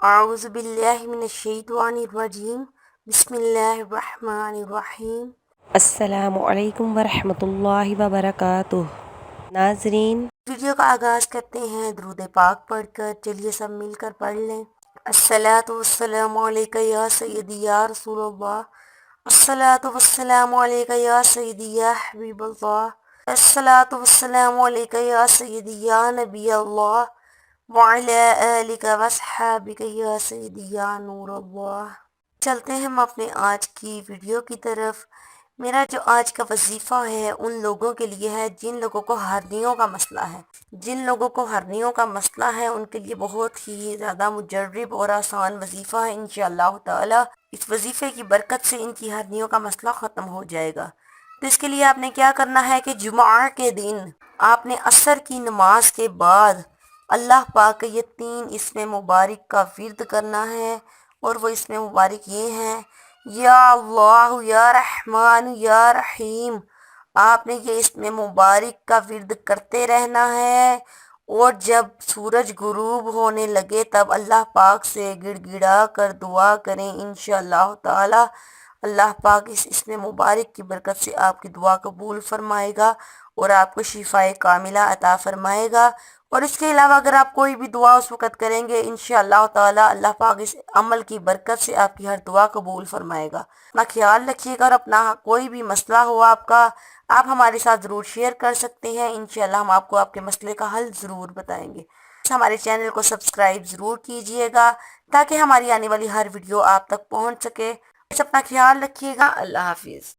اعوذ باللہ من الشیطان الرجیم بسم اللہ الرحمن الرحیم۔ السلام علیکم ورحمۃ اللہ وبرکاتہ۔ ناظرین، ویڈیو کا آغاز کرتے ہیں درود پاک پڑھ کر، چلیے سب مل کر پڑھ لیں۔ الصلاۃ والسلام علیک یا سیدی یا رسول اللہ، الصلاۃ والسلام علیک یا سیدی یا حبیب اللہ، الصلاۃ والسلام علیک یا سیدی یا نبی اللہ، وعلی آلک واصحابک یا سیدی یا نور اللہ۔ چلتے ہیں ہم اپنے آج کی ویڈیو کی طرف۔ میرا جو آج کا وظیفہ ہے ان لوگوں کے لیے ہے جن لوگوں کو ہرنیوں کا مسئلہ ہے۔ جن لوگوں کو ہرنیوں کا مسئلہ ہے ان کے لیے بہت ہی زیادہ مجرب اور آسان وظیفہ ہے انشاءاللہ تعالی۔ اس وظیفے کی برکت سے ان کی ہرنیوں کا مسئلہ ختم ہو جائے گا۔ تو اس کے لیے آپ نے کیا کرنا ہے کہ جمعہ کے دن آپ نے عصر کی نماز کے بعد اللہ پاک کے یہ 3 اسم مبارک کا ورد کرنا ہے، اور وہ اسم مبارک یہ ہیں: یا اللہ، یا رحمان، یا رحیم۔ آپ نے یہ اسم مبارک کا ورد کرتے رہنا ہے، اور جب سورج غروب ہونے لگے تب اللہ پاک سے گڑ گڑا کر دعا کریں انشاءاللہ تعالی۔ اللہ پاک اس اسم مبارک کی برکت سے آپ کی دعا قبول فرمائے گا اور آپ کو شفائے کاملہ عطا فرمائے گا۔ اور اس کے علاوہ اگر آپ کوئی بھی دعا اس وقت کریں گے انشاءاللہ تعالی اللہ پاک اس عمل کی برکت سے آپ کی ہر دعا قبول فرمائے گا۔ اپنا خیال رکھیے گا، اور اپنا کوئی بھی مسئلہ ہو آپ کا، آپ ہمارے ساتھ ضرور شیئر کر سکتے ہیں۔ انشاءاللہ ہم آپ کو آپ کے مسئلے کا حل ضرور بتائیں گے۔ ہمارے چینل کو سبسکرائب ضرور کیجئے گا تاکہ ہماری آنے والی ہر ویڈیو آپ تک پہنچ سکے۔ اپنا خیال رکھیے گا۔ اللہ حافظ۔